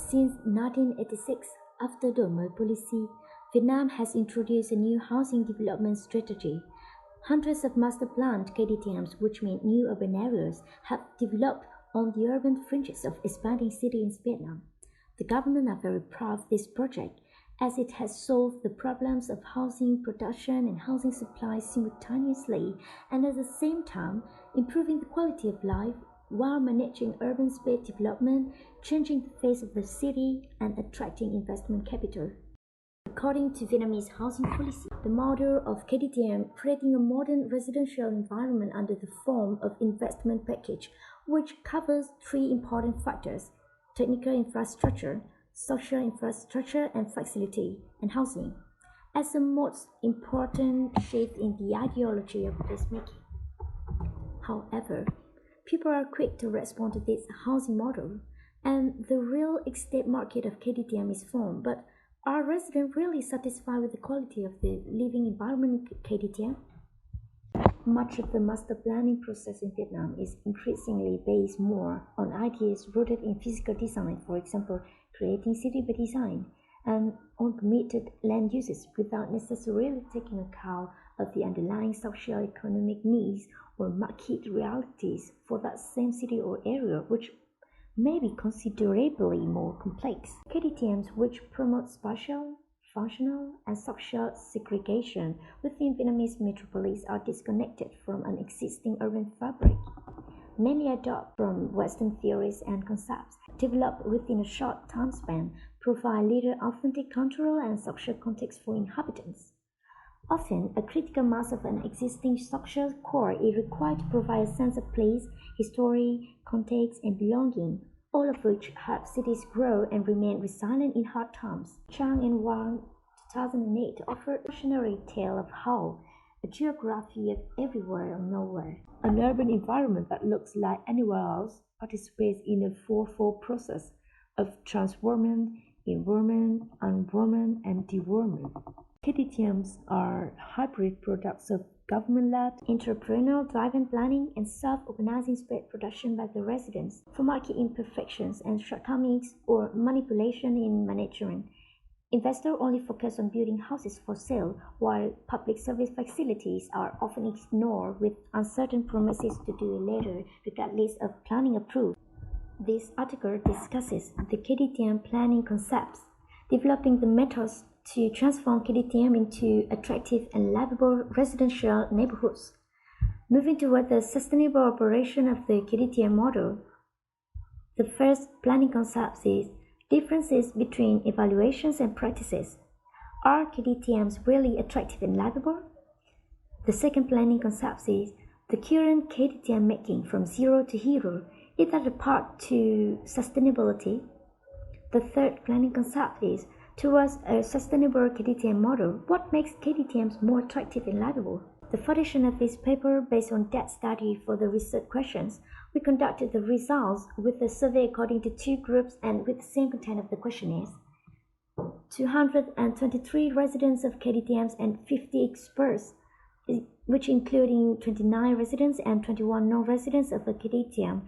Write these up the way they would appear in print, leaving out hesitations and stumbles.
Since 1986, after the Đổi policy, Vietnam has introduced a new housing development strategy. Hundreds of master planned KDTMs, which mean new urban areas, have developed on the urban fringes of expanding cities in Vietnam. The government are very proud of this project, as it has solved the problems of housing production and housing supply simultaneously, and at the same time improving the quality of life while managing urban space development, changing the face of the city, and attracting investment capital. According to Vietnamese housing policy, the model of KDTM creating a modern residential environment under the form of investment package, which covers three important factors: technical infrastructure, social infrastructure and facility, and housing, as the most important shift in the ideology of placemaking. However, people are quick to respond to this housing model, and the real estate market of KDTM is formed, but are residents really satisfied with the quality of the living environment in KDTM? Much of the master planning process in Vietnam is increasingly based more on ideas rooted in physical design, for example, creating city by design, and on permitted land uses without necessarily taking account of the underlying socio-economic needs or market realities for that same city or area, which may be considerably more complex. KDTMs, which promote spatial, functional, and social segregation within Vietnamese metropolis, are disconnected from an existing urban fabric. Many adopt from Western theories and concepts, developed within a short time span, provide little authentic cultural and social context for inhabitants. Often, a critical mass of an existing social core is required to provide a sense of place, history, context, and belonging, all of which help cities grow and remain resilient in hard times. Chang and Wang, 2008, offer a cautionary tale of how a geography of everywhere or nowhere, an urban environment that looks like anywhere else, participates in a fourfold process of transformation, environment, unwoman, and dewormment. KDTMs are hybrid products of government-led, entrepreneurial-driven planning and self-organizing space production by the residents for market imperfections and shortcomings or manipulation in management. Investors only focus on building houses for sale, while public service facilities are often ignored with uncertain promises to do it later, regardless of planning approval. This article discusses the KDTM planning concepts, developing the methods to transform KDTM into attractive and livable residential neighborhoods. Moving toward the sustainable operation of the KDTM model, the first planning concept is differences between evaluations and practices. Are KDTMs really attractive and livable? The second planning concept is the current KDTM making from zero to hero. Is that a part to sustainability? The third planning concept is towards a sustainable KDTM model. What makes KDTMs more attractive and livable? The foundation of this paper, based on that study for the research questions, we conducted the results with a survey according to two groups and with the same content of the questionnaires. 223 residents of KDTMs and 50 experts, which including 29 residents and 21 non-residents of a KDTM.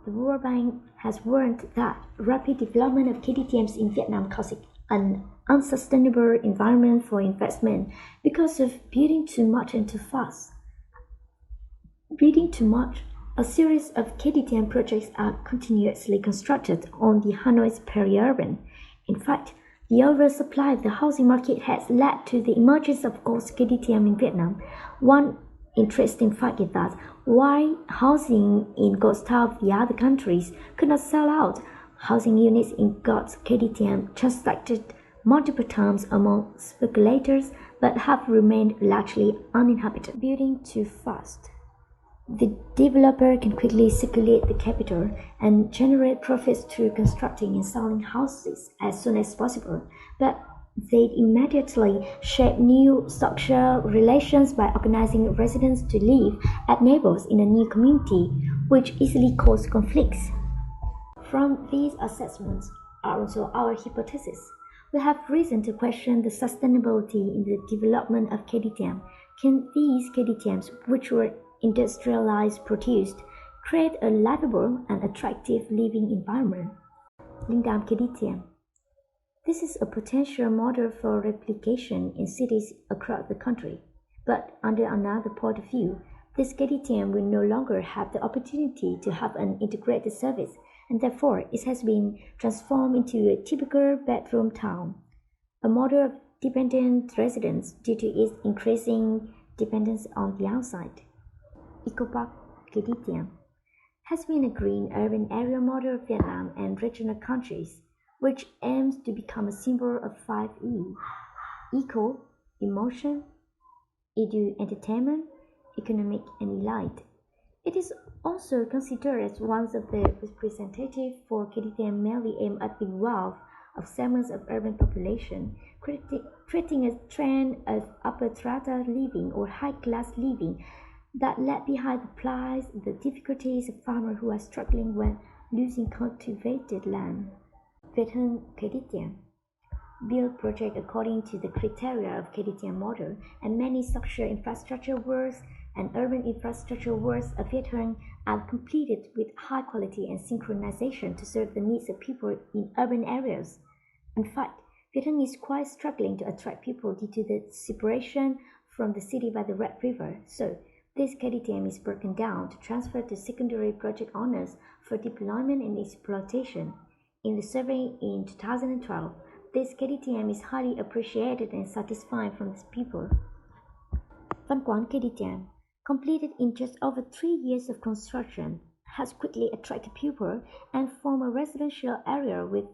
The World Bank has warned that rapid development of KDTMs in Vietnam causes an unsustainable environment for investment because of building too much and too fast. Building too much, a series of KDTM projects are continuously constructed on the Hanoi's peri-urban. In fact, the oversupply of the housing market has led to the emergence of ghost KDTM in Vietnam. One interesting fact is that why housing in ghost town of the other countries could not sell out, housing units in ghost KDTM transacted multiple times among speculators but have remained largely uninhabited. Building too fast. The developer can quickly circulate the capital and generate profits through constructing and selling houses as soon as possible, but they immediately shape new social relations by organizing residents to live as neighbors in a new community, which easily cause conflicts. From these assessments are also our hypotheses. We have reason to question the sustainability in the development of KDTM. Can these KDTMs, which were industrialized, produced, create a livable and attractive living environment? Lindam KDTM. This is a potential model for replication in cities across the country. But under another point of view, this KDTM will no longer have the opportunity to have an integrated service, and therefore it has been transformed into a typical bedroom town, a model of dependent residence due to its increasing dependence on the outside. EcoPark KDTM has been a green urban area model of Vietnam and regional countries, which aims to become a symbol of 5E: eco, emotion, edu, entertainment, economic, and elite. It is also considered as one of the representatives for KDTM mainly aimed at the wealth of segments of urban population, creating a trend of upper strata living or high-class living that left behind the plight, the difficulties of farmers who are struggling when losing cultivated land. Vietnam KDTM build project according to the criteria of KDTM model, and many social infrastructure works and urban infrastructure works of Vietnam are completed with high quality and synchronization to serve the needs of people in urban areas. In fact, Vietnam is quite struggling to attract people due to the separation from the city by the Red River. So, this KDTM is broken down to transfer to secondary project owners for deployment and exploitation. In the survey in 2012, this KDTM is highly appreciated and satisfying from the people. Văn Quán KDTM, completed in just over 3 years of construction, has quickly attracted people and formed a residential area with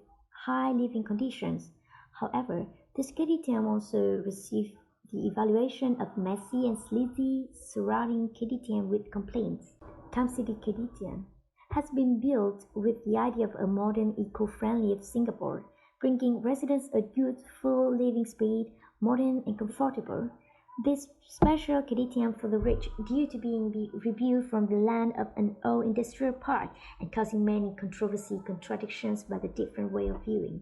high living conditions. However, this KDTM also received the evaluation of messy and sleazy surrounding KDTM with complaints. Tham City KDTM has been built with the idea of a modern, eco-friendly of Singapore, bringing residents a youthful living speed, modern and comfortable. This special KDTM for the rich due to being rebuilt from the land of an old industrial park and causing many controversy contradictions by the different way of viewing.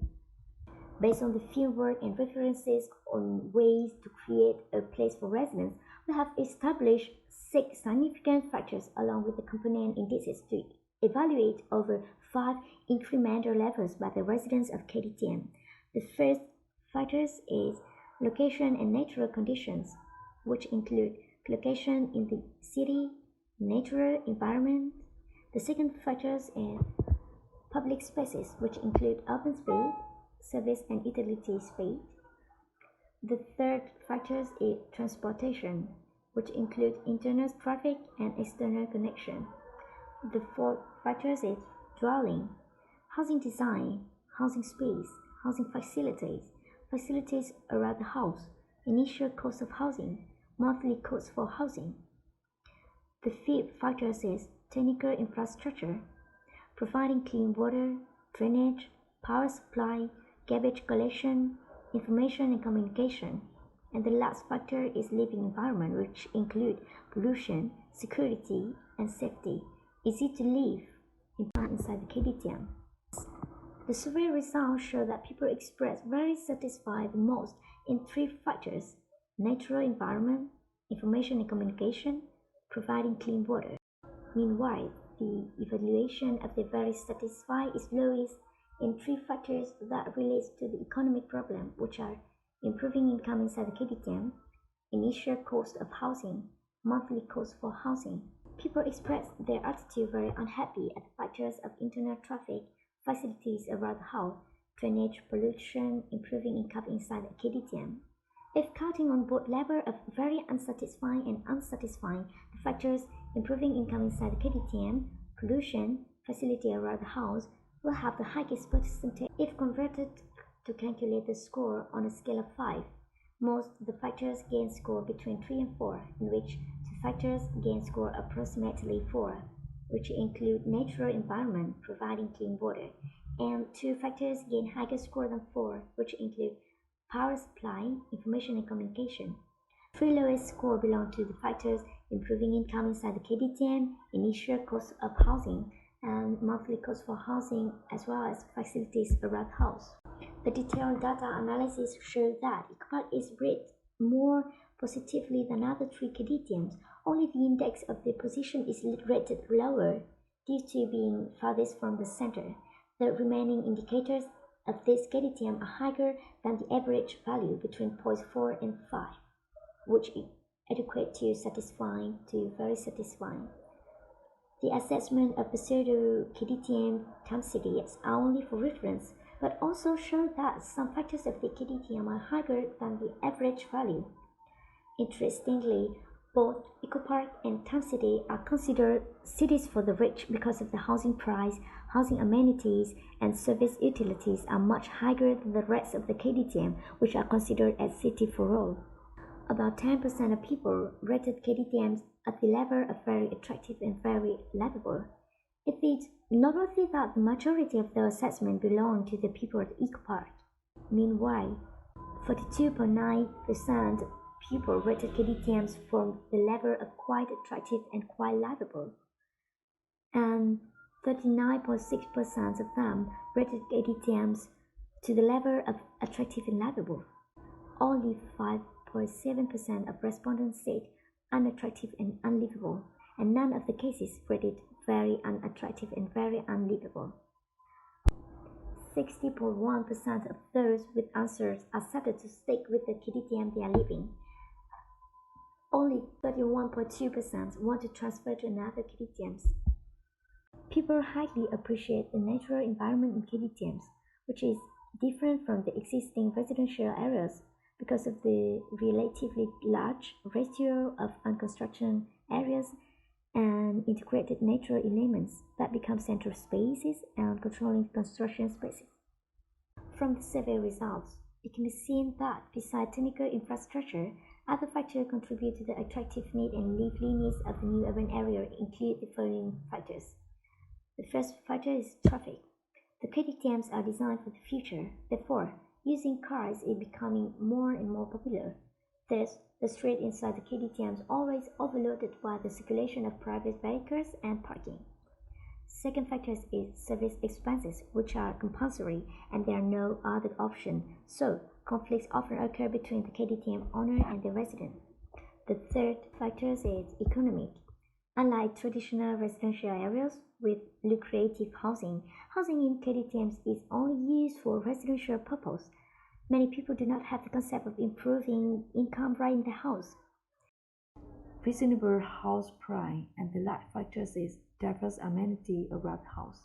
Based on the fieldwork and references on ways to create a place for residents, we have established 6 significant factors along with the component indices to evaluate over 5 incremental levels by the residents of KDTM. The first factors is location and natural conditions, which include location in the city, natural environment. The second factors are public spaces, which include open space, service and utility space. The third factors is transportation, which include internal traffic and external connection. The fourth factors is dwelling, housing design, housing space, housing facilities around the house, initial cost of housing, monthly cost for housing. The fifth factor is technical infrastructure, providing clean water, drainage, power supply, garbage collection, information and communication. And the last factor is living environment, which include pollution, security, and safety. Easy to live inside the KDTM. The survey results show that people express very satisfied the most in 3 factors: natural environment, information and communication, providing clean water. Meanwhile, the evaluation of the very satisfied is lowest in 3 factors that relates to the economic problem, which are improving income inside the KDTM, initial cost of housing, monthly cost for housing. People express their attitude very unhappy at the factors of internal traffic, facilities around the house, drainage, pollution, improving income inside the KDTM. If counting on both level of very unsatisfying and unsatisfying, the factors improving income inside the KDTM, pollution, facility around the house will have the highest percentage if converted to calculate the score on a scale of 5. Most of the factors gain score between 3 and 4, in which 2 factors gain score approximately 4, which include natural environment, providing clean water, and 2 factors gain higher score than 4, which include power supply, information and communication. 3 lowest score belong to the factors improving income inside the KDTM, initial cost of housing, and monthly cost for housing, as well as facilities around the house. The detailed data analysis shows that EcoPark is rated more positively than other 3 KDTMs. Only the index of the position is rated lower due to being farthest from the center. The remaining indicators of this KDTM are higher than the average value between 0.4 and 5, which is adequate to satisfying to very satisfying. The assessment of pseudo KDTM density is only for reference, but also show that some factors of the KDTM are higher than the average value. Interestingly, both EcoPark and Town City are considered cities for the rich because of the housing price, housing amenities, and service utilities are much higher than the rest of the KDTM, which are considered as city for all. About 10% of people rated KDTMs at the level of very attractive and very livable. It is noteworthy that the majority of the assessment belong to the people at EcoPark. Meanwhile, 42.9% people rated KDTMs from the level of quite attractive and quite livable, and 39.6% of them rated KDTMs to the level of attractive and livable. Only 5.7% of respondents said unattractive and unlivable, and none of the cases rated very unattractive and very unlivable. 60.1% of those with answers accepted to stick with the KDTM they are living. Only 31.2% want to transfer to another KDTMs. People highly appreciate the natural environment in KDTMs, which is different from the existing residential areas because of the relatively large ratio of unconstructed areas and integrated natural elements that become central spaces and controlling construction spaces. From the survey results, it can be seen that besides technical infrastructure, other factors contribute to the attractiveness and liveliness of the new urban area include the following factors. The first factor is traffic. The KDTMs are designed for the future, therefore, using cars is becoming more and more popular. Thus, the street inside the KDTMs always overloaded by the circulation of private vehicles and parking. Second factor is service expenses, which are compulsory and there are no other option, so conflicts often occur between the KDTM owner and the resident. The third factor is economic. Unlike traditional residential areas with lucrative housing, housing in KDTMs is only used for residential purpose. Many people do not have the concept of improving income right in the house. Reasonable house price, and the last factor is diverse amenity around the house.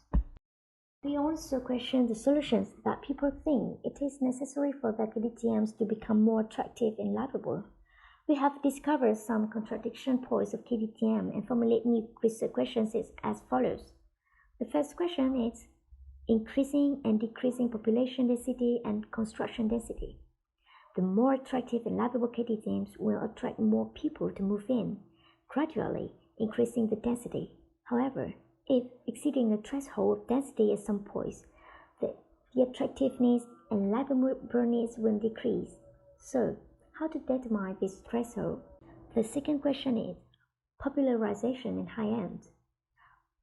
We also question the solutions that people think it is necessary for the KDTMs to become more attractive and livable. We have discovered some contradiction points of KDTM and formulate new research questions as follows. The first question is increasing and decreasing population density and construction density. The more attractive and livable KDTMs will attract more people to move in, gradually increasing the density. However, if exceeding a threshold of density at some points, the attractiveness and livableness will decrease. So, how to determine this threshold? The second question is popularization and high-end.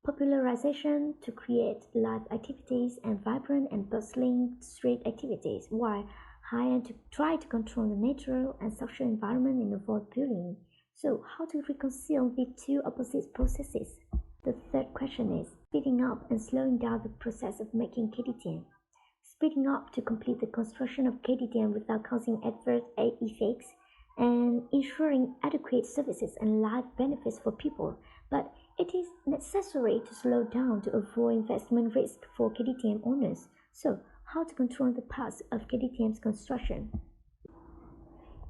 Popularization to create live activities and vibrant and bustling street activities, while high-end to try to control the natural and social environment and avoid bullying. So, how to reconcile the two opposite processes? The third question is speeding up and slowing down the process of making KDTM. Speeding up to complete the construction of KDTM without causing adverse effects and ensuring adequate services and life benefits for people, but it is necessary to slow down to avoid investment risk for KDTM owners. So, how to control the path of KDTM's construction?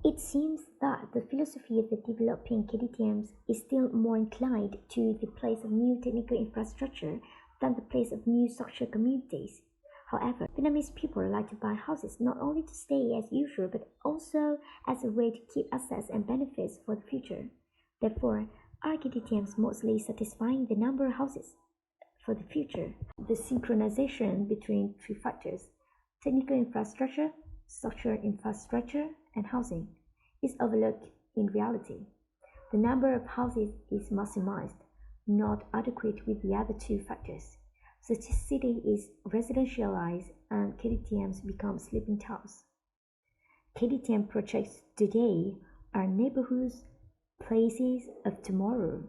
It seems that the philosophy of the developing KDTMs is still more inclined to the place of new technical infrastructure than the place of new social communities. However, Vietnamese people like to buy houses not only to stay as usual but also as a way to keep assets and benefits for the future. Therefore, are KDTMs mostly satisfying the number of houses for the future? The synchronization between three factors, technical infrastructure, social infrastructure, and housing, is overlooked in reality. The number of houses is maximized, not adequate with the other two factors. The city is residentialized and KDTMs become sleeping towns. KDTM projects today are neighborhoods, places of tomorrow.